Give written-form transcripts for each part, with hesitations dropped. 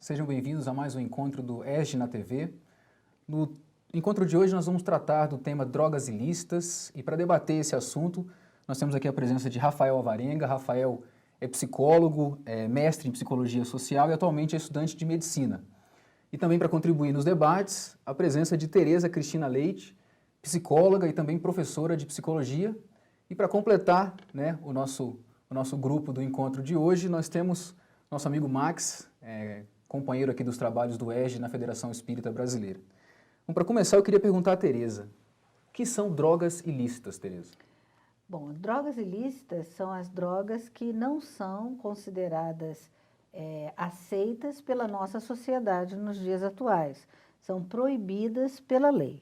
Sejam bem-vindos a mais um encontro do ESG na TV. No encontro de hoje nós vamos tratar do tema drogas ilícitas e para debater esse assunto nós temos aqui a presença de Rafael Alvarenga. Rafael é psicólogo, é mestre em psicologia social e atualmente é estudante de medicina. E também para contribuir nos debates, a presença de Tereza Cristina Leite, psicóloga e também professora de psicologia. E para completar, o nosso grupo do encontro de hoje, nós temos nosso amigo Max, companheiro aqui dos trabalhos do ESG na Federação Espírita Brasileira. Bom, para começar, eu queria perguntar a Tereza, o que são drogas ilícitas, Tereza? Bom, drogas ilícitas são as drogas que não são consideradas aceitas pela nossa sociedade nos dias atuais. São proibidas pela lei.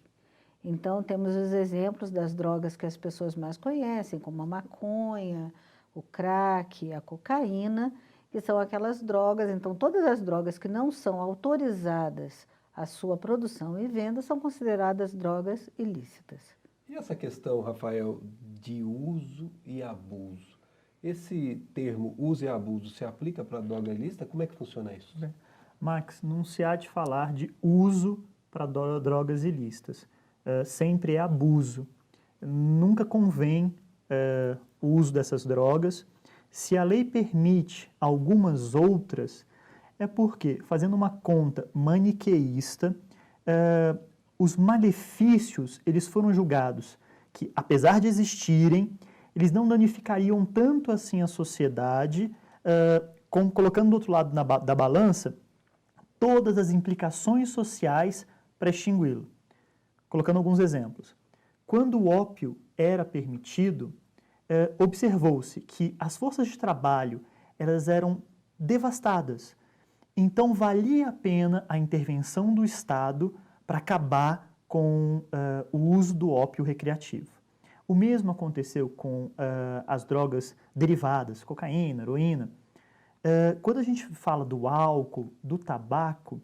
Então, temos os exemplos das drogas que as pessoas mais conhecem, como a maconha, o crack, a cocaína, que são aquelas drogas. Então, todas as drogas que não são autorizadas a sua produção e venda são consideradas drogas ilícitas. E essa questão, Rafael, de uso e abuso? Esse termo uso e abuso se aplica para a droga ilícita? Como é que funciona isso? Max, não se há de falar de uso para drogas ilícitas. Sempre é abuso. Nunca convém o uso dessas drogas. Se a lei permite algumas outras, é porque, fazendo uma conta maniqueísta, os malefícios eles foram julgados que, apesar de existirem, eles não danificariam tanto assim a sociedade, colocando do outro lado da balança todas as implicações sociais para extingui-lo. Colocando alguns exemplos. Quando o ópio era permitido, observou-se que as forças de trabalho elas eram devastadas. Então, valia a pena a intervenção do Estado para acabar com o uso do ópio recreativo. O mesmo aconteceu com as drogas derivadas, cocaína, heroína. Quando a gente fala do álcool, do tabaco,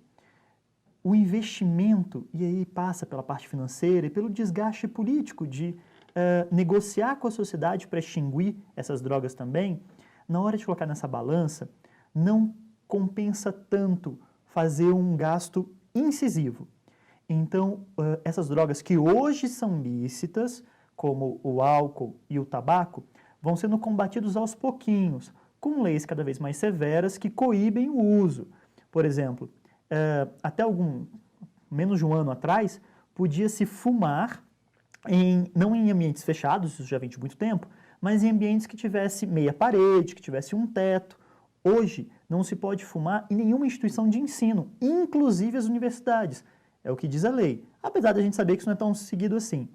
o investimento, e aí passa pela parte financeira e pelo desgaste político de negociar com a sociedade para extinguir essas drogas também, na hora de colocar nessa balança, não compensa tanto fazer um gasto incisivo. Então, essas drogas que hoje são lícitas, como o álcool e o tabaco, vão sendo combatidos aos pouquinhos, com leis cada vez mais severas que coíbem o uso. Por exemplo, até menos de um ano atrás, podia-se fumar, não em ambientes fechados, isso já vem de muito tempo, mas em ambientes que tivesse meia parede, que tivesse um teto. Hoje, não se pode fumar em nenhuma instituição de ensino, inclusive as universidades. É o que diz a lei, apesar de a gente saber que isso não é tão seguido assim.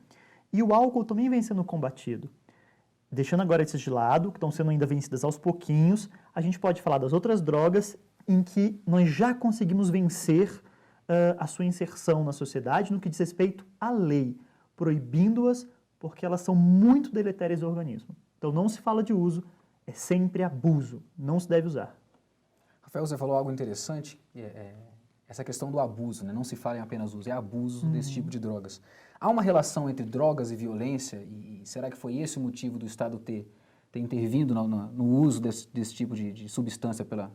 E o álcool também vem sendo combatido. Deixando agora esses de lado, que estão sendo ainda vencidas aos pouquinhos, a gente pode falar das outras drogas em que nós já conseguimos vencer a sua inserção na sociedade no que diz respeito à lei, proibindo-as porque elas são muito deletérias ao organismo. Então não se fala de uso, é sempre abuso, não se deve usar. Rafael, você falou algo interessante, essa questão do abuso, não se fala em apenas uso, é abuso desse tipo de drogas. Há uma relação entre drogas e violência e será que foi esse o motivo do Estado ter intervindo no uso desse tipo de substância pela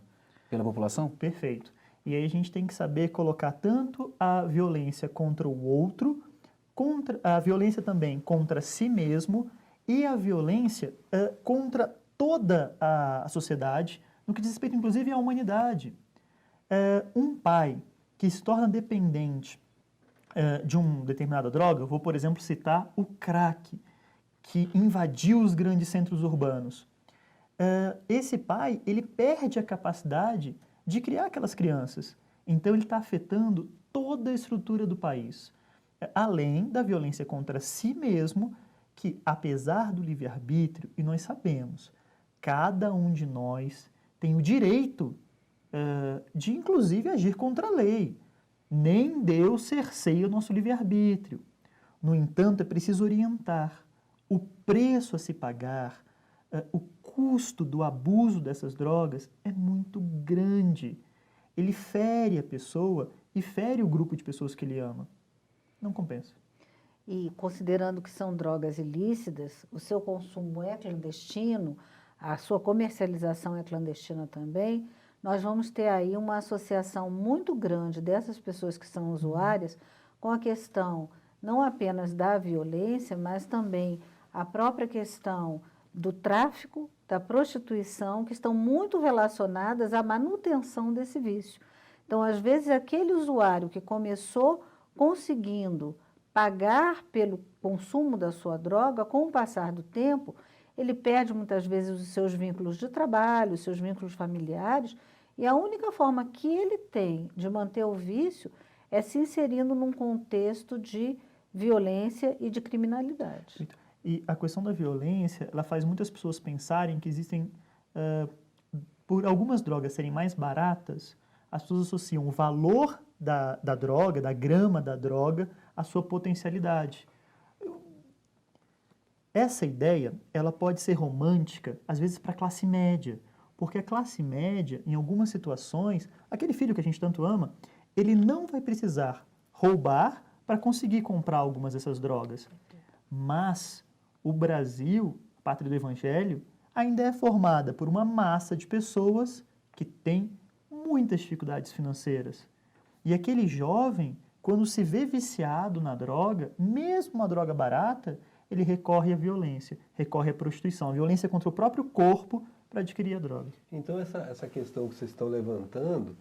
população? Perfeito. E aí a gente tem que saber colocar tanto a violência contra o outro, a violência também contra si mesmo e a violência contra toda a sociedade, no que diz respeito inclusive à humanidade. Um pai que se torna dependente de uma determinada droga, eu vou, por exemplo, citar o crack, que invadiu os grandes centros urbanos. Esse pai, ele perde a capacidade de criar aquelas crianças. Então, ele está afetando toda a estrutura do país. Além da violência contra si mesmo, que, apesar do livre-arbítrio, e nós sabemos, cada um de nós tem o direito de, inclusive, agir contra a lei. Nem Deus cerceia o nosso livre-arbítrio. No entanto, é preciso orientar. O preço a se pagar, o custo do abuso dessas drogas é muito grande. Ele fere a pessoa e fere o grupo de pessoas que ele ama. Não compensa. E considerando que são drogas ilícitas, o seu consumo é clandestino, a sua comercialização é clandestina também, nós vamos ter aí uma associação muito grande dessas pessoas que são usuárias com a questão não apenas da violência, mas também a própria questão do tráfico, da prostituição, que estão muito relacionadas à manutenção desse vício. Então, às vezes, aquele usuário que começou conseguindo pagar pelo consumo da sua droga, com o passar do tempo, ele perde muitas vezes os seus vínculos de trabalho, os seus vínculos familiares, e a única forma que ele tem de manter o vício é se inserindo num contexto de violência e de criminalidade. E a questão da violência, ela faz muitas pessoas pensarem que existem, por algumas drogas serem mais baratas, as pessoas associam o valor da droga, da grama da droga, à sua potencialidade. Essa ideia, ela pode ser romântica, às vezes, para a classe média, porque a classe média, em algumas situações, aquele filho que a gente tanto ama, ele não vai precisar roubar para conseguir comprar algumas dessas drogas. Mas o Brasil, a pátria do Evangelho, ainda é formada por uma massa de pessoas que tem muitas dificuldades financeiras. E aquele jovem, quando se vê viciado na droga, mesmo uma droga barata, ele recorre à violência, recorre à prostituição, a violência contra o próprio corpo para adquirir a droga. Então, essa questão que vocês estão levantando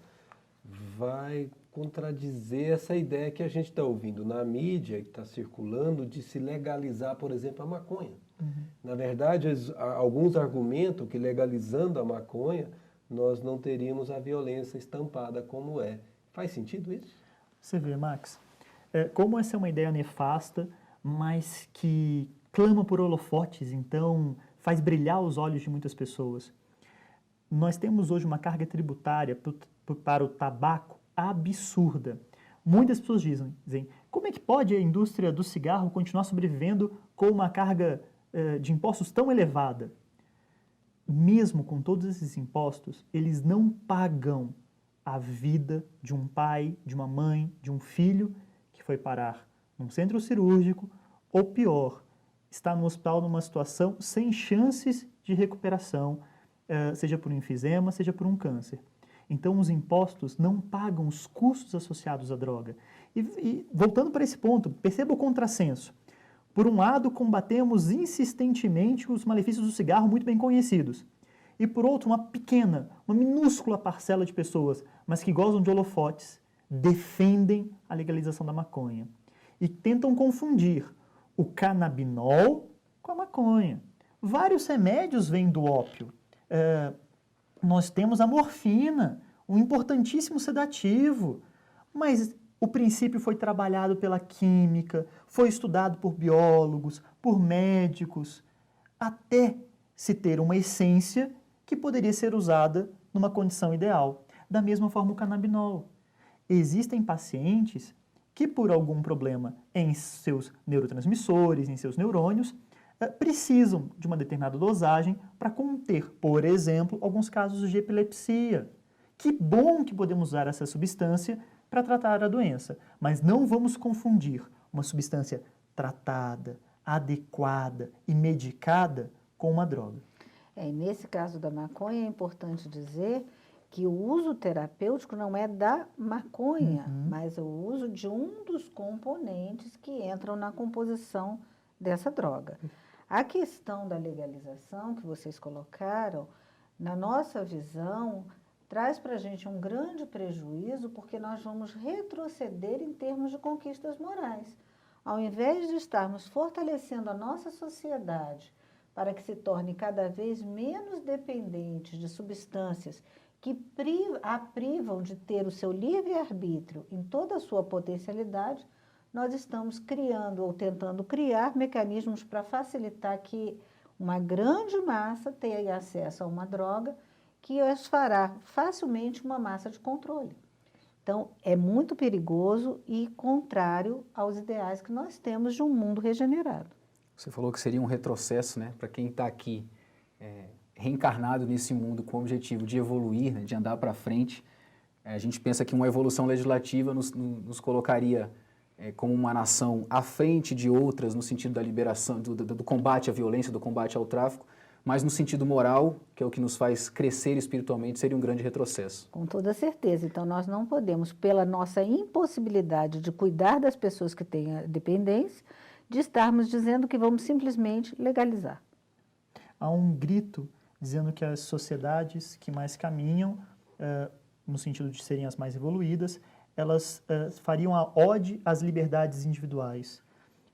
vai contradizer essa ideia que a gente está ouvindo na mídia, que está circulando, de se legalizar, por exemplo, a maconha. Na verdade, alguns argumentam que legalizando a maconha, nós não teríamos a violência estampada como é. Faz sentido isso? Você vê, Max, como essa é uma ideia nefasta, mas que clama por holofotes, então faz brilhar os olhos de muitas pessoas. Nós temos hoje uma carga tributária para o tabaco absurda. Muitas pessoas dizem, como é que pode a indústria do cigarro continuar sobrevivendo com uma carga de impostos tão elevada? Mesmo com todos esses impostos, eles não pagam a vida de um pai, de uma mãe, de um filho que foi parar num centro cirúrgico, ou pior, está no hospital numa situação sem chances de recuperação, seja por um enfisema, seja por um câncer. Então, os impostos não pagam os custos associados à droga. E voltando para esse ponto, perceba o contrassenso. Por um lado, combatemos insistentemente os malefícios do cigarro muito bem conhecidos. E por outro, uma minúscula parcela de pessoas, mas que gozam de holofotes, defendem a legalização da maconha. E tentam confundir o canabinol com a maconha. Vários remédios vêm do ópio. Nós temos a morfina, um importantíssimo sedativo, mas o princípio foi trabalhado pela química, foi estudado por biólogos, por médicos, até se ter uma essência que poderia ser usada numa condição ideal. Da mesma forma o canabinol. Existem pacientes que, por algum problema em seus neurotransmissores, em seus neurônios, precisam de uma determinada dosagem para conter, por exemplo, alguns casos de epilepsia. Que bom que podemos usar essa substância para tratar a doença, mas não vamos confundir uma substância tratada, adequada e medicada com uma droga. E nesse caso da maconha, é importante dizer que o uso terapêutico não é da maconha, mas o uso de um dos componentes que entram na composição dessa droga. A questão da legalização que vocês colocaram, na nossa visão, traz para a gente um grande prejuízo, porque nós vamos retroceder em termos de conquistas morais. Ao invés de estarmos fortalecendo a nossa sociedade para que se torne cada vez menos dependente de substâncias que a privam de ter o seu livre-arbítrio em toda a sua potencialidade, nós estamos criando ou tentando criar mecanismos para facilitar que uma grande massa tenha acesso a uma droga que as fará facilmente uma massa de controle. Então, é muito perigoso e contrário aos ideais que nós temos de um mundo regenerado. Você falou que seria um retrocesso, né, para quem está aqui reencarnado nesse mundo com o objetivo de evoluir, né, de andar para frente. A gente pensa que uma evolução legislativa nos colocaria como uma nação à frente de outras no sentido da liberação, do combate à violência, do combate ao tráfico, mas no sentido moral, que é o que nos faz crescer espiritualmente, seria um grande retrocesso. Com toda certeza. Então, nós não podemos, pela nossa impossibilidade de cuidar das pessoas que têm a dependência, de estarmos dizendo que vamos simplesmente legalizar. Há um grito dizendo que as sociedades que mais caminham, no sentido de serem as mais evoluídas, elas fariam a ode às liberdades individuais.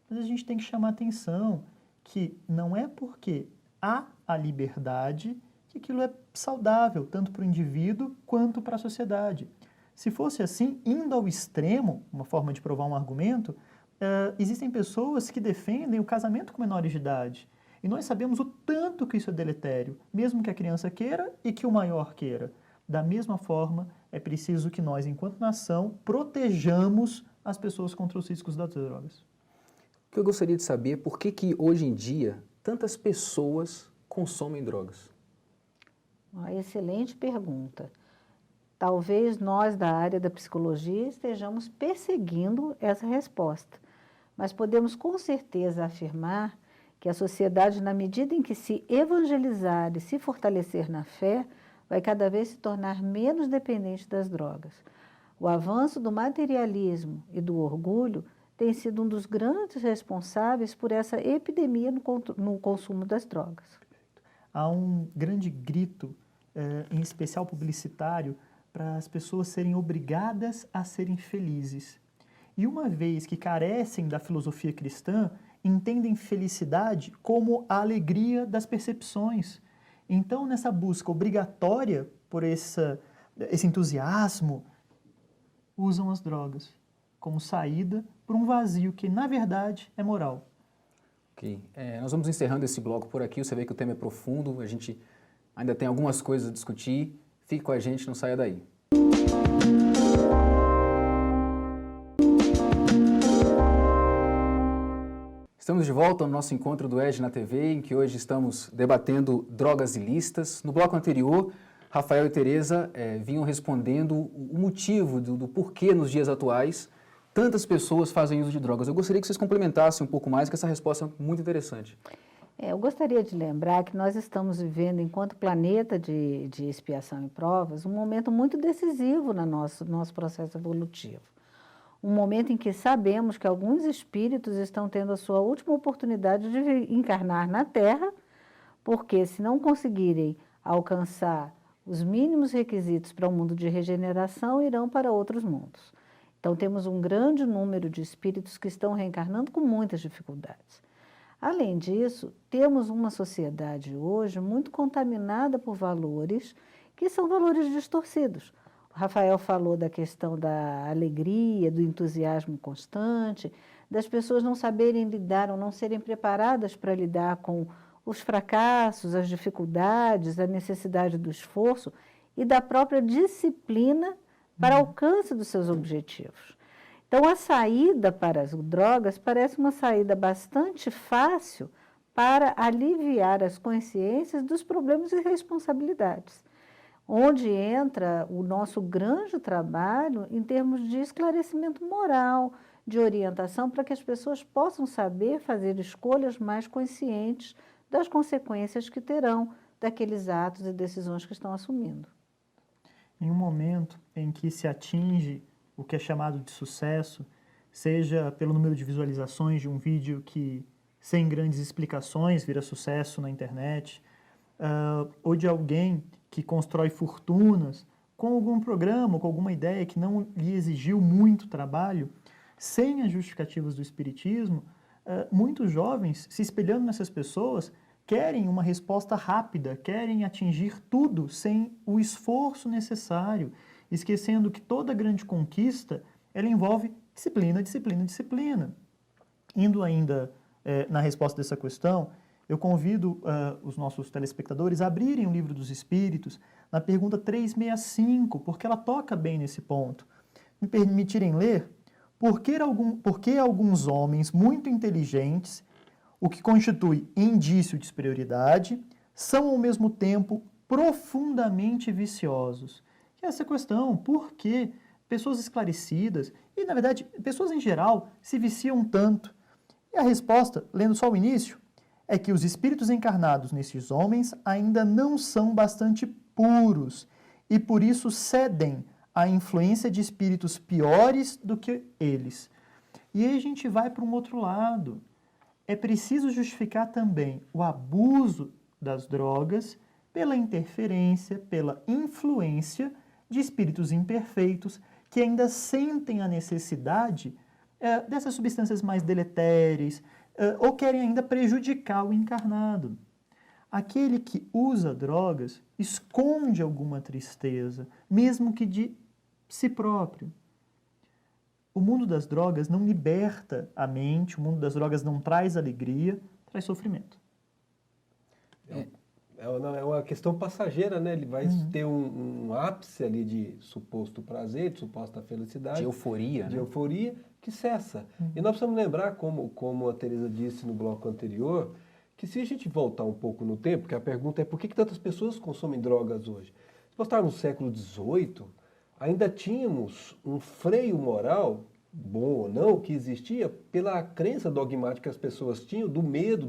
Mas a gente tem que chamar a atenção que não é porque há a liberdade que aquilo é saudável, tanto para o indivíduo quanto para a sociedade. Se fosse assim, indo ao extremo, uma forma de provar um argumento, existem pessoas que defendem o casamento com menores de idade. E nós sabemos o tanto que isso é deletério, mesmo que a criança queira e que o maior queira. Da mesma forma, é preciso que nós, enquanto nação, protejamos as pessoas contra os riscos das drogas. O que eu gostaria de saber é por que hoje em dia tantas pessoas consomem drogas? Uma excelente pergunta. Talvez nós, da área da psicologia, estejamos perseguindo essa resposta, mas podemos com certeza afirmar que a sociedade, na medida em que se evangelizar e se fortalecer na fé, vai cada vez se tornar menos dependente das drogas. O avanço do materialismo e do orgulho tem sido um dos grandes responsáveis por essa epidemia no consumo das drogas. Há um grande grito, em especial publicitário, para as pessoas serem obrigadas a serem felizes. E uma vez que carecem da filosofia cristã, entendem felicidade como a alegria das percepções. Então, nessa busca obrigatória por esse entusiasmo, usam as drogas como saída para um vazio que, na verdade, é moral. Ok. Nós vamos encerrando esse bloco por aqui. Você vê que o tema é profundo, a gente ainda tem algumas coisas a discutir. Fique com a gente, não saia daí. Estamos de volta ao nosso encontro do EJE na TV, em que hoje estamos debatendo drogas ilícitas. No bloco anterior, Rafael e Tereza vinham respondendo o motivo do porquê nos dias atuais tantas pessoas fazem uso de drogas. Eu gostaria que vocês complementassem um pouco mais, que essa resposta é muito interessante. Eu gostaria de lembrar que nós estamos vivendo, enquanto planeta de expiação e provas, um momento muito decisivo no nosso processo evolutivo. Um momento em que sabemos que alguns espíritos estão tendo a sua última oportunidade de encarnar na Terra, porque se não conseguirem alcançar os mínimos requisitos para o mundo de regeneração, irão para outros mundos. Então, temos um grande número de espíritos que estão reencarnando com muitas dificuldades. Além disso, temos uma sociedade hoje muito contaminada por valores que são valores distorcidos. O Rafael falou da questão da alegria, do entusiasmo constante, das pessoas não saberem lidar ou não serem preparadas para lidar com os fracassos, as dificuldades, a necessidade do esforço e da própria disciplina para alcance dos seus objetivos. Então, a saída para as drogas parece uma saída bastante fácil para aliviar as consciências dos problemas e responsabilidades, onde entra o nosso grande trabalho em termos de esclarecimento moral, de orientação, para que as pessoas possam saber fazer escolhas mais conscientes das consequências que terão daqueles atos e decisões que estão assumindo. Em um momento em que se atinge o que é chamado de sucesso, seja pelo número de visualizações de um vídeo que, sem grandes explicações, vira sucesso na internet, ou de alguém que constrói fortunas com algum programa, com alguma ideia que não lhe exigiu muito trabalho, sem as justificativas do espiritismo, muitos jovens, se espelhando nessas pessoas, querem uma resposta rápida, querem atingir tudo sem o esforço necessário, esquecendo que toda grande conquista, ela envolve disciplina, disciplina, disciplina. Indo ainda na resposta dessa questão, eu convido os nossos telespectadores a abrirem o Livro dos Espíritos na pergunta 365, porque ela toca bem nesse ponto. Me permitirem ler? Por que alguns homens muito inteligentes, o que constitui indício de superioridade, são ao mesmo tempo profundamente viciosos? E essa questão, por que pessoas esclarecidas, e na verdade pessoas em geral, se viciam tanto? E a resposta, lendo só o início, é que os espíritos encarnados nesses homens ainda não são bastante puros e por isso cedem à influência de espíritos piores do que eles. E aí a gente vai para um outro lado. É preciso justificar também o abuso das drogas pela interferência, pela influência de espíritos imperfeitos que ainda sentem a necessidade dessas substâncias mais deletéreas ou querem ainda prejudicar o encarnado. Aquele que usa drogas esconde alguma tristeza, mesmo que de si próprio. O mundo das drogas não liberta a mente, o mundo das drogas não traz alegria, traz sofrimento. É uma questão passageira, né? Ele vai ter um ápice ali de suposto prazer, de suposta felicidade. De euforia, de né? euforia que cessa. E nós precisamos lembrar, como a Teresa disse no bloco anterior, que se a gente voltar um pouco no tempo, que a pergunta é por que tantas pessoas consomem drogas hoje? Se nós estávamos no século XVIII, ainda tínhamos um freio moral, bom ou não, que existia pela crença dogmática que as pessoas tinham do medo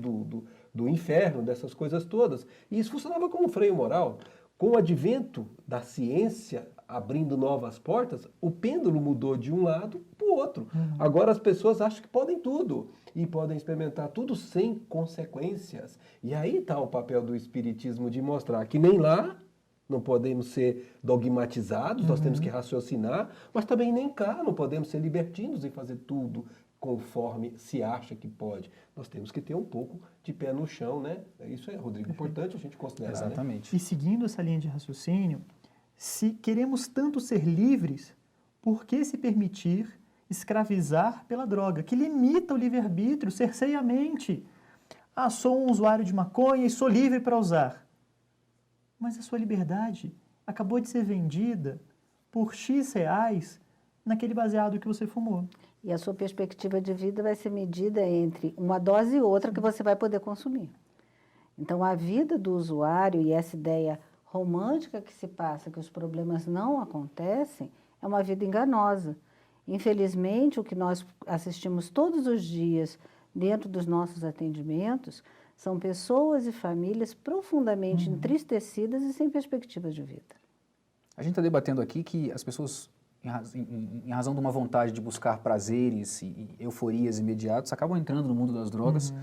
do inferno, dessas coisas todas. E isso funcionava como um freio moral. Com o advento da ciência abrindo novas portas, o pêndulo mudou de um lado para o outro. Agora as pessoas acham que podem tudo e podem experimentar tudo sem consequências. E aí está o papel do espiritismo de mostrar que nem lá não podemos ser dogmatizados, nós temos que raciocinar, mas também nem cá não podemos ser libertinos e fazer tudo conforme se acha que pode. Nós temos que ter um pouco de pé no chão, né? Isso é, Rodrigo, importante a gente considerar. Exatamente. E seguindo essa linha de raciocínio, se queremos tanto ser livres, por que se permitir escravizar pela droga, que limita o livre-arbítrio, cerceia a mente? Ah, sou um usuário de maconha e sou livre para usar. Mas a sua liberdade acabou de ser vendida por X reais naquele baseado que você fumou. E a sua perspectiva de vida vai ser medida entre uma dose e outra que você vai poder consumir. Então, a vida do usuário e essa ideia romântica que se passa, que os problemas não acontecem, é uma vida enganosa. Infelizmente, o que nós assistimos todos os dias dentro dos nossos atendimentos são pessoas e famílias profundamente entristecidas e sem perspectivas de vida. A gente está debatendo aqui que as pessoas, em razão de uma vontade de buscar prazeres e euforias imediatos, acabam entrando no mundo das drogas.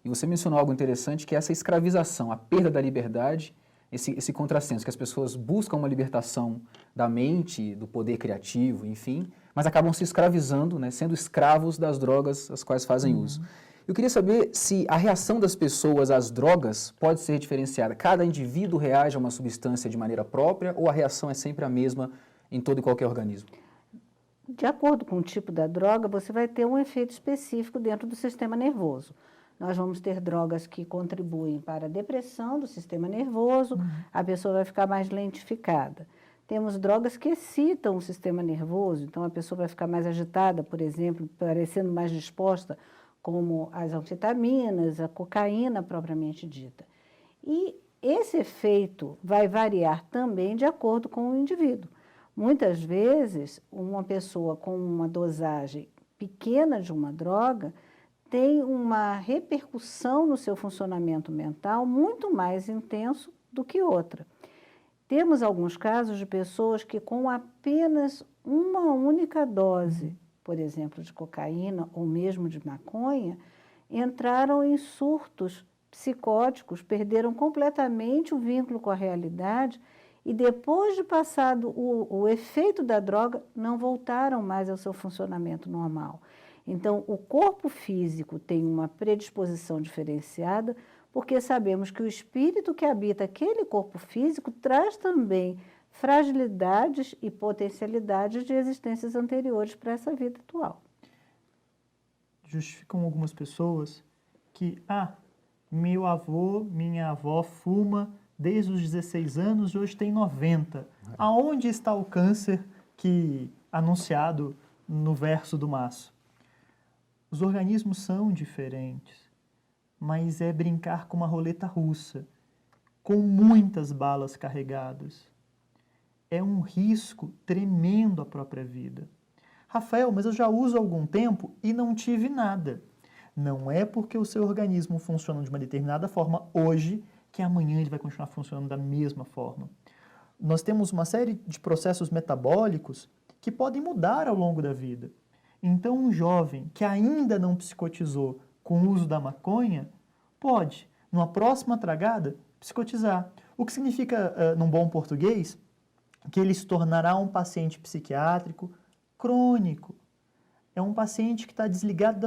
E você mencionou algo interessante, que é essa escravização, a perda da liberdade, esse contrassenso, que as pessoas buscam uma libertação da mente, do poder criativo, enfim, mas acabam se escravizando, né, sendo escravos das drogas às quais fazem uso. Eu queria saber se a reação das pessoas às drogas pode ser diferenciada. Cada indivíduo reage a uma substância de maneira própria ou a reação é sempre a mesma em todo e qualquer organismo? De acordo com o tipo da droga, você vai ter um efeito específico dentro do sistema nervoso. Nós vamos ter drogas que contribuem para a depressão do sistema nervoso, a pessoa vai ficar mais lentificada. Temos drogas que excitam o sistema nervoso, então a pessoa vai ficar mais agitada, por exemplo, parecendo mais disposta, como as anfetaminas, a cocaína propriamente dita. E esse efeito vai variar também de acordo com o indivíduo. Muitas vezes, uma pessoa com uma dosagem pequena de uma droga tem uma repercussão no seu funcionamento mental muito mais intenso do que outra. Temos alguns casos de pessoas que com apenas uma única dose, por exemplo, de cocaína ou mesmo de maconha, entraram em surtos psicóticos, perderam completamente o vínculo com a realidade e depois de passado o efeito da droga, não voltaram mais ao seu funcionamento normal. Então, o corpo físico tem uma predisposição diferenciada, porque sabemos que o espírito que habita aquele corpo físico traz também fragilidades e potencialidades de existências anteriores para essa vida atual. Justificam algumas pessoas que, meu avô, minha avó fuma desde os 16 anos e hoje tem 90. Aonde está o câncer que anunciado no verso do maço? Os organismos são diferentes, mas é brincar com uma roleta russa, com muitas balas carregadas. É um risco tremendo à própria vida. Rafael, mas eu já uso há algum tempo e não tive nada. Não é porque o seu organismo funciona de uma determinada forma hoje que amanhã ele vai continuar funcionando da mesma forma. Nós temos uma série de processos metabólicos que podem mudar ao longo da vida. Então, um jovem que ainda não psicotizou com o uso da maconha pode, numa próxima tragada, psicotizar. O que significa, num bom português, que ele se tornará um paciente psiquiátrico crônico. É um paciente que está desligado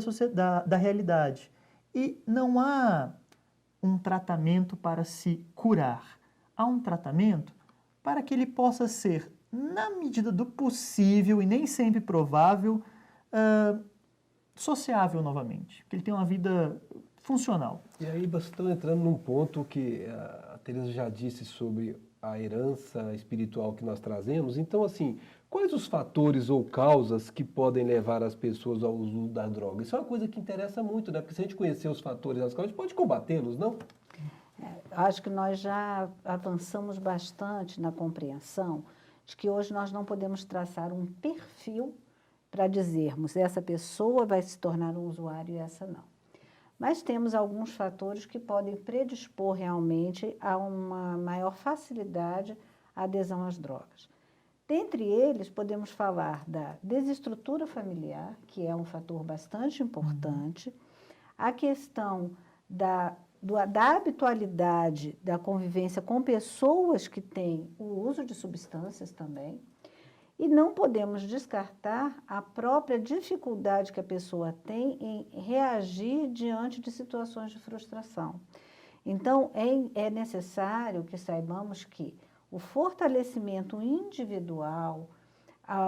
da realidade. E não há um tratamento para se curar. Há um tratamento para que ele possa ser, na medida do possível e nem sempre provável, sociável novamente. Que ele tenha uma vida funcional. E aí vocês estão entrando num ponto que a Teresa já disse sobre a herança espiritual que nós trazemos. Então, assim, quais os fatores ou causas que podem levar as pessoas ao uso da droga? Isso é uma coisa que interessa muito, né? Porque se a gente conhecer os fatores e as causas, a gente pode combatê-los, não? Acho que nós já avançamos bastante na compreensão de que hoje nós não podemos traçar um perfil para dizermos essa pessoa vai se tornar um usuário e essa não. Mas temos alguns fatores que podem predispor realmente a uma maior facilidade à adesão às drogas. Dentre eles, podemos falar da desestrutura familiar, que é um fator bastante importante, a questão da habitualidade da convivência com pessoas que têm o uso de substâncias também, e não podemos descartar a própria dificuldade que a pessoa tem em reagir diante de situações de frustração. Então, é necessário que saibamos que o fortalecimento individual,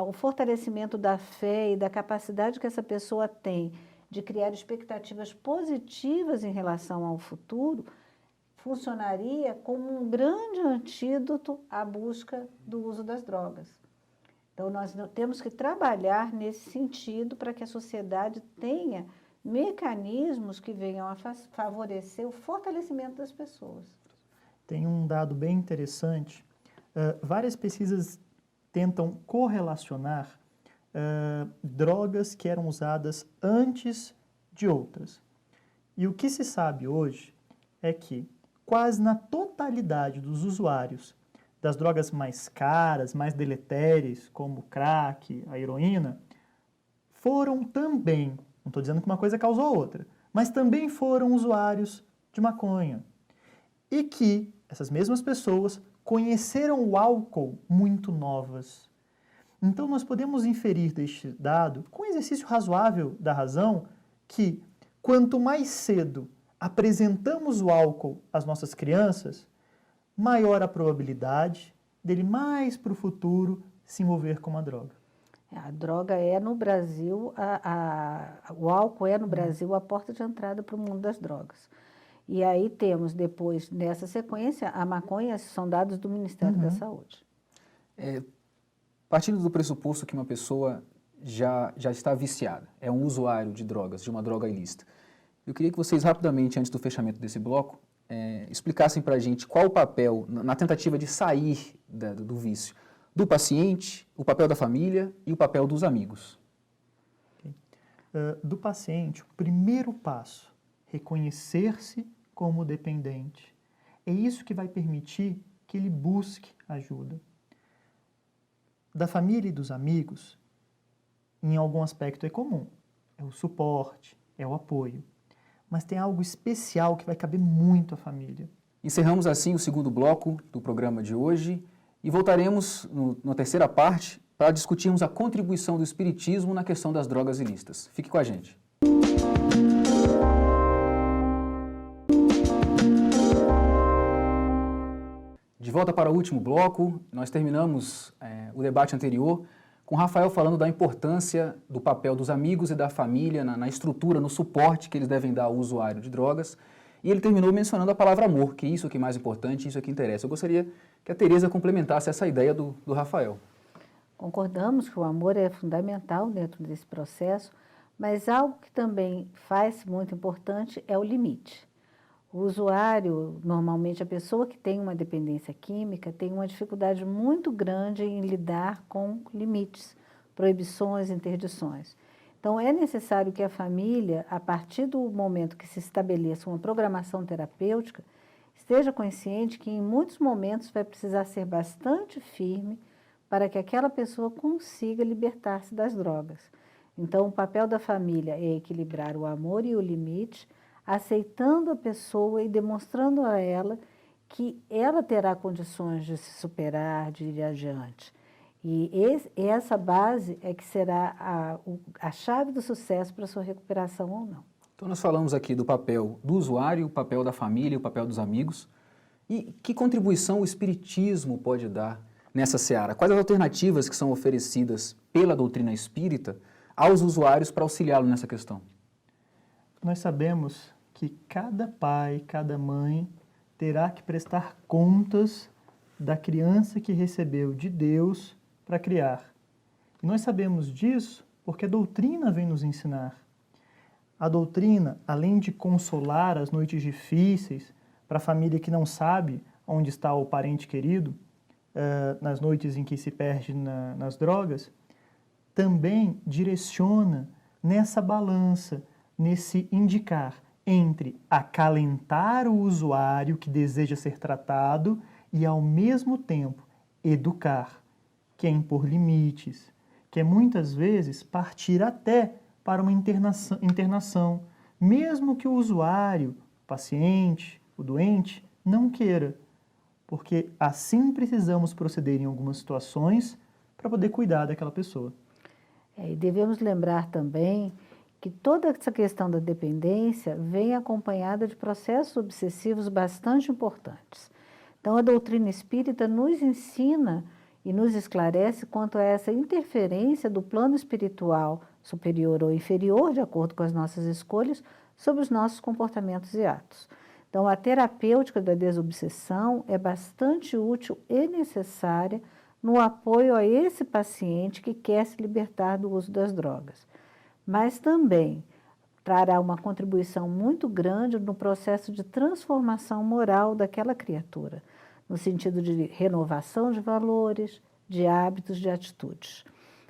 o fortalecimento da fé e da capacidade que essa pessoa tem de criar expectativas positivas em relação ao futuro, funcionaria como um grande antídoto à busca do uso das drogas. Então, nós temos que trabalhar nesse sentido para que a sociedade tenha mecanismos que venham a favorecer o fortalecimento das pessoas. Tem um dado bem interessante. Várias pesquisas tentam correlacionar drogas que eram usadas antes de outras. E o que se sabe hoje é que quase na totalidade dos usuários das drogas mais caras, mais deletérias, como o crack, a heroína, foram também, não estou dizendo que uma coisa causou a outra, mas também foram usuários de maconha. E que essas mesmas pessoas conheceram o álcool muito novas. Então, nós podemos inferir deste dado, com exercício razoável da razão, que quanto mais cedo apresentamos o álcool às nossas crianças, maior a probabilidade dele mais para o futuro se envolver com uma droga. A droga é no Brasil, o álcool é no Brasil a porta de entrada para o mundo das drogas. E aí temos depois, nessa sequência, a maconha, são dados do Ministério da Saúde. Partindo do pressuposto que uma pessoa já está viciada, é um usuário de drogas, de uma droga ilícita, eu queria que vocês rapidamente, antes do fechamento desse bloco, explicassem para a gente qual o papel, na tentativa de sair do vício, do paciente, o papel da família e o papel dos amigos. Do paciente, o primeiro passo, reconhecer-se como dependente. É isso que vai permitir que ele busque ajuda. Da família e dos amigos, em algum aspecto é comum, é o suporte, é o apoio. Mas tem algo especial que vai caber muito à família. Encerramos assim o segundo bloco do programa de hoje e voltaremos na terceira parte para discutirmos a contribuição do espiritismo na questão das drogas ilícitas. Fique com a gente. De volta para o último bloco, nós terminamos o debate anterior com o Rafael falando da importância do papel dos amigos e da família na estrutura, no suporte que eles devem dar ao usuário de drogas. E ele terminou mencionando a palavra amor, que isso é que é mais importante, isso é que interessa. Eu gostaria que a Teresa complementasse essa ideia do Rafael. Concordamos que o amor é fundamental dentro desse processo, mas algo que também faz muito importante é o limite. O usuário, normalmente a pessoa que tem uma dependência química, tem uma dificuldade muito grande em lidar com limites, proibições, interdições. Então, é necessário que a família, a partir do momento que se estabeleça uma programação terapêutica, esteja consciente que em muitos momentos vai precisar ser bastante firme para que aquela pessoa consiga libertar-se das drogas. Então, o papel da família é equilibrar o amor e o limite, aceitando a pessoa e demonstrando a ela que ela terá condições de se superar, de ir adiante. E essa base é que será a chave do sucesso para a sua recuperação ou não. Então nós falamos aqui do papel do usuário, o papel da família, o papel dos amigos. E que contribuição o Espiritismo pode dar nessa seara? Quais as alternativas que são oferecidas pela doutrina espírita aos usuários para auxiliá-lo nessa questão? Nós sabemos que cada pai, cada mãe terá que prestar contas da criança que recebeu de Deus para criar. E nós sabemos disso porque a doutrina vem nos ensinar. A doutrina, além de consolar as noites difíceis para a família que não sabe onde está o parente querido, nas noites em que se perde nas drogas, também direciona nessa balança, nesse indicar entre acalentar o usuário que deseja ser tratado e, ao mesmo tempo, educar, que é impor limites, que é muitas vezes partir até para uma internação, mesmo que o usuário, o paciente, o doente, não queira, porque assim precisamos proceder em algumas situações para poder cuidar daquela pessoa. E devemos lembrar também que toda essa questão da dependência vem acompanhada de processos obsessivos bastante importantes. Então, a doutrina espírita nos ensina e nos esclarece quanto a essa interferência do plano espiritual superior ou inferior, de acordo com as nossas escolhas, sobre os nossos comportamentos e atos. Então, a terapêutica da desobsessão é bastante útil e necessária no apoio a esse paciente que quer se libertar do uso das drogas. Mas também trará uma contribuição muito grande no processo de transformação moral daquela criatura, no sentido de renovação de valores, de hábitos, de atitudes.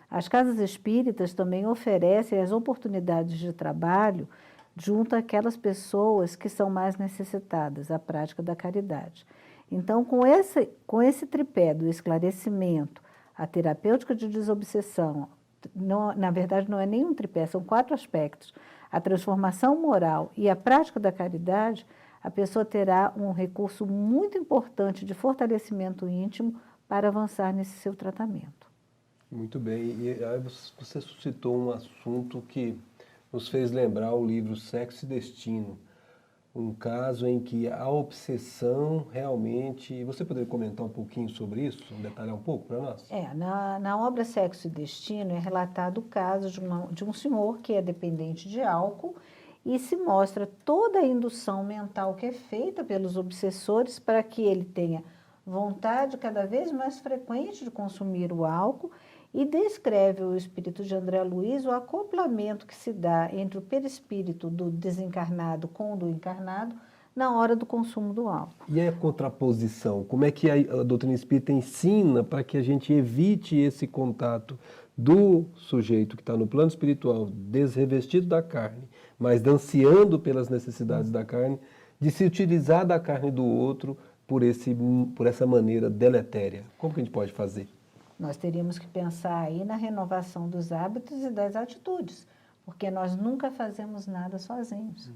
As casas espíritas também oferecem as oportunidades de trabalho junto àquelas pessoas que são mais necessitadas, a prática da caridade. Então, com esse tripé do esclarecimento, a terapêutica de desobsessão, na verdade não é nem um tripé, são 4 aspectos, a transformação moral e a prática da caridade, a pessoa terá um recurso muito importante de fortalecimento íntimo para avançar nesse seu tratamento. Muito bem. E aí você suscitou um assunto que nos fez lembrar o livro Sexo e Destino. Um caso em que a obsessão realmente... Você poderia comentar um pouquinho sobre isso? Detalhar um pouco para nós? Na obra Sexo e Destino é relatado o caso de um senhor que é dependente de álcool e se mostra toda a indução mental que é feita pelos obsessores para que ele tenha vontade cada vez mais frequente de consumir o álcool e descreve o espírito de André Luiz o acoplamento que se dá entre o perispírito do desencarnado com o do encarnado na hora do consumo do álcool. E a contraposição? Como é que a doutrina espírita ensina para que a gente evite esse contato do sujeito que está no plano espiritual, desrevestido da carne, mas ansiando pelas necessidades da carne, de se utilizar da carne do outro por essa maneira deletéria? Como que a gente pode fazer? Nós teríamos que pensar aí na renovação dos hábitos e das atitudes, porque nós nunca fazemos nada sozinhos.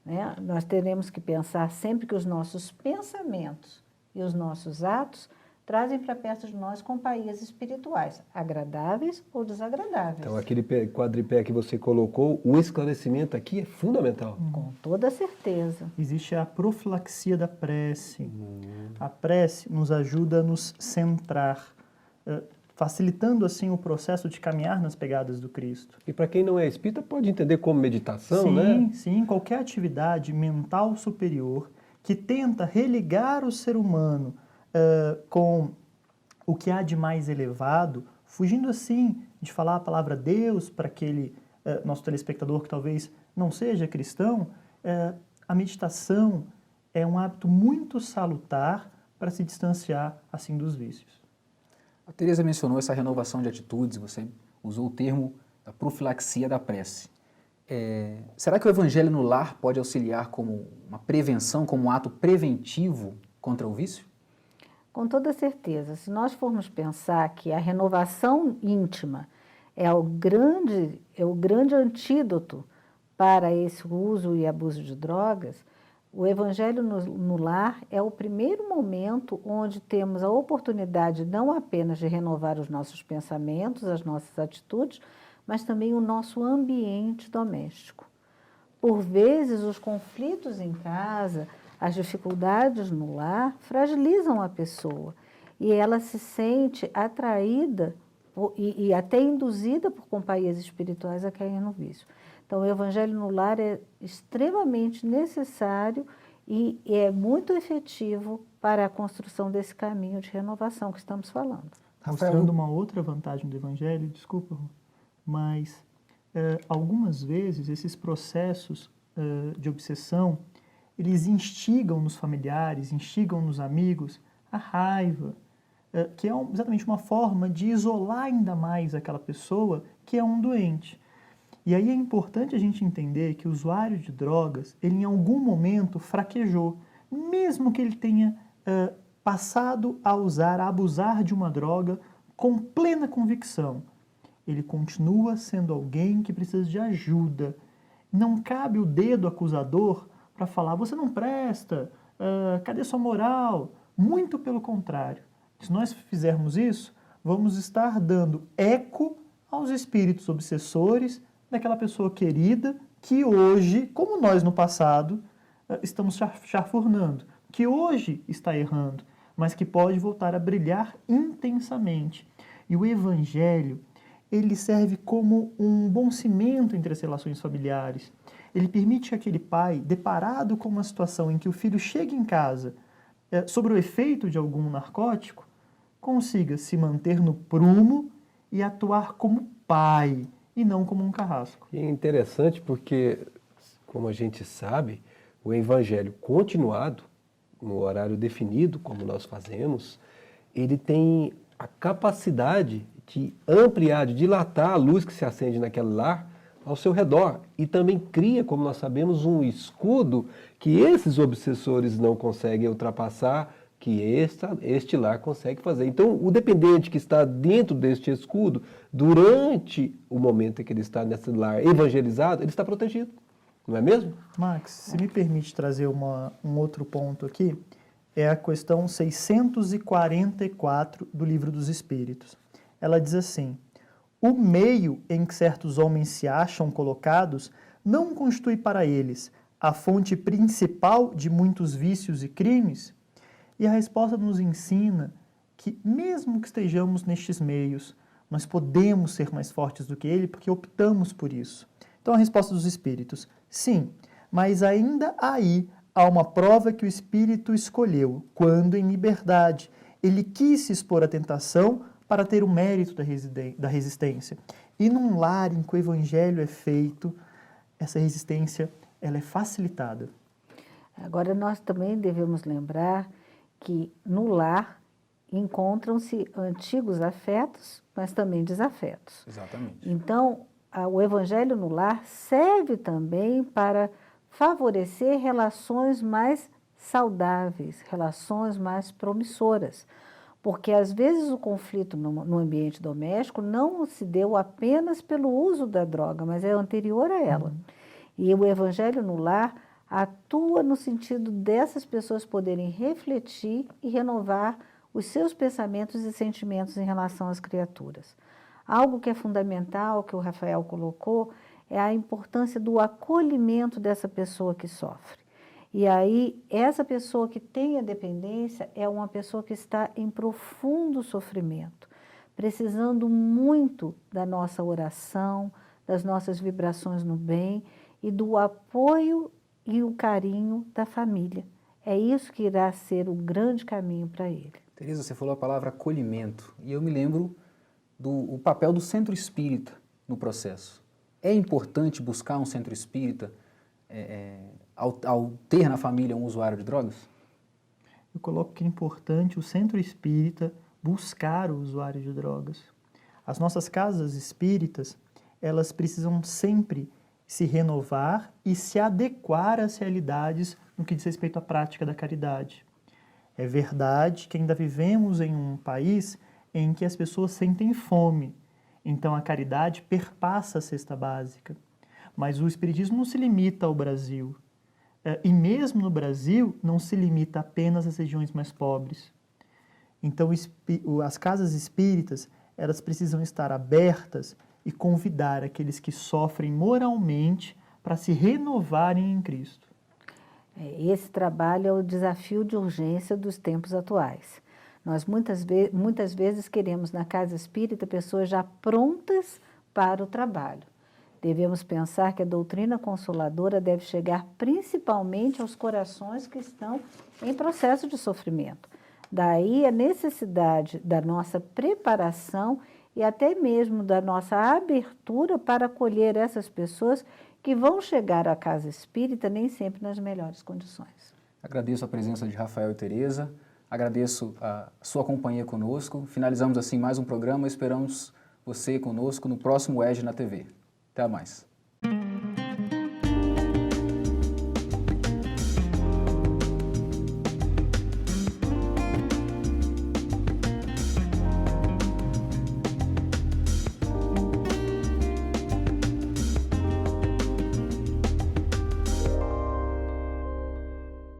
Né? Nós teremos que pensar sempre que os nossos pensamentos e os nossos atos trazem para perto de nós companhias espirituais, agradáveis ou desagradáveis. Então, aquele quadripé que você colocou, o esclarecimento aqui é fundamental. Com toda certeza. Existe a profilaxia da prece. A prece nos ajuda a nos centrar, facilitando assim o processo de caminhar nas pegadas do Cristo. E para quem não é espírita, pode entender como meditação, né? Sim, qualquer atividade mental superior que tenta religar o ser humano com o que há de mais elevado, fugindo assim de falar a palavra Deus para aquele nosso telespectador que talvez não seja cristão, a meditação é um hábito muito salutar para se distanciar assim dos vícios. A Teresa mencionou essa renovação de atitudes, você usou o termo da profilaxia da prece. Será que o evangelho no lar pode auxiliar como uma prevenção, como um ato preventivo contra o vício? Com toda certeza. Se nós formos pensar que a renovação íntima é o grande antídoto para esse uso e abuso de drogas, o Evangelho no Lar é o primeiro momento onde temos a oportunidade não apenas de renovar os nossos pensamentos, as nossas atitudes, mas também o nosso ambiente doméstico. Por vezes, os conflitos em casa, as dificuldades no lar, fragilizam a pessoa e ela se sente atraída e até induzida por companhias espirituais a cair no vício. Então, o Evangelho no Lar é extremamente necessário e é muito efetivo para a construção desse caminho de renovação que estamos falando. Mostrando uma outra vantagem do Evangelho, desculpa, mas algumas vezes esses processos de obsessão, eles instigam nos familiares, instigam nos amigos a raiva, que é exatamente uma forma de isolar ainda mais aquela pessoa que é um doente. E aí é importante a gente entender que o usuário de drogas, ele em algum momento fraquejou, mesmo que ele tenha passado a usar, a abusar de uma droga com plena convicção. Ele continua sendo alguém que precisa de ajuda. Não cabe o dedo acusador para falar, você não presta, cadê sua moral? Muito pelo contrário. Se nós fizermos isso, vamos estar dando eco aos espíritos obsessores daquela pessoa querida que hoje, como nós no passado, estamos chafurnando, que hoje está errando, mas que pode voltar a brilhar intensamente. E o Evangelho, ele serve como um bom cimento entre as relações familiares. Ele permite que aquele pai, deparado com uma situação em que o filho chega em casa sobre o efeito de algum narcótico, consiga se manter no prumo e atuar como pai, e não como um carrasco. E é interessante porque, como a gente sabe, o evangelho continuado, no horário definido, como nós fazemos, ele tem a capacidade de ampliar, de dilatar a luz que se acende naquele lar ao seu redor. E também cria, como nós sabemos, um escudo que esses obsessores não conseguem ultrapassar, que este lar consegue fazer. Então, o dependente que está dentro deste escudo, durante o momento em que ele está nesse lar evangelizado, ele está protegido, não é mesmo? Max, se me permite trazer um outro ponto aqui, é a questão 644 do Livro dos Espíritos. Ela diz assim: o meio em que certos homens se acham colocados não constitui para eles a fonte principal de muitos vícios e crimes? E a resposta nos ensina que, mesmo que estejamos nestes meios, nós podemos ser mais fortes do que ele porque optamos por isso. Então, a resposta dos espíritos: sim, mas ainda aí há uma prova que o espírito escolheu, quando, em liberdade, ele quis se expor à tentação para ter o mérito da resistência. E num lar em que o evangelho é feito, essa resistência ela é facilitada. Agora, nós também devemos lembrar que no lar encontram-se antigos afetos, mas também desafetos. Exatamente. Então, o Evangelho no lar serve também para favorecer relações mais saudáveis, relações mais promissoras. Porque, às vezes, o conflito no ambiente doméstico não se deu apenas pelo uso da droga, mas é anterior a ela. E o Evangelho no lar atua no sentido dessas pessoas poderem refletir e renovar os seus pensamentos e sentimentos em relação às criaturas. Algo que é fundamental, que o Rafael colocou, é a importância do acolhimento dessa pessoa que sofre. E aí, essa pessoa que tem a dependência é uma pessoa que está em profundo sofrimento, precisando muito da nossa oração, das nossas vibrações no bem e do apoio e o carinho da família. É isso que irá ser o grande caminho para ele. Tereza, você falou a palavra acolhimento, e eu me lembro do papel do centro espírita no processo. É importante buscar um centro espírita ao ter na família um usuário de drogas? Eu coloco que é importante o centro espírita buscar o usuário de drogas. As nossas casas espíritas, elas precisam sempre se renovar e se adequar às realidades no que diz respeito à prática da caridade. É verdade que ainda vivemos em um país em que as pessoas sentem fome, então a caridade perpassa a cesta básica. Mas o Espiritismo não se limita ao Brasil. E mesmo no Brasil, não se limita apenas às regiões mais pobres. Então, as casas espíritas, elas precisam estar abertas e convidar aqueles que sofrem moralmente para se renovarem em Cristo. Esse trabalho é o desafio de urgência dos tempos atuais. Nós muitas vezes queremos na casa espírita pessoas já prontas para o trabalho. Devemos pensar que a doutrina consoladora deve chegar principalmente aos corações que estão em processo de sofrimento. Daí a necessidade da nossa preparação e até mesmo da nossa abertura para acolher essas pessoas que vão chegar à casa espírita nem sempre nas melhores condições. Agradeço a presença de Rafael e Tereza, agradeço a sua companhia conosco. Finalizamos assim mais um programa, esperamos você conosco no próximo EJE na TV. Até mais.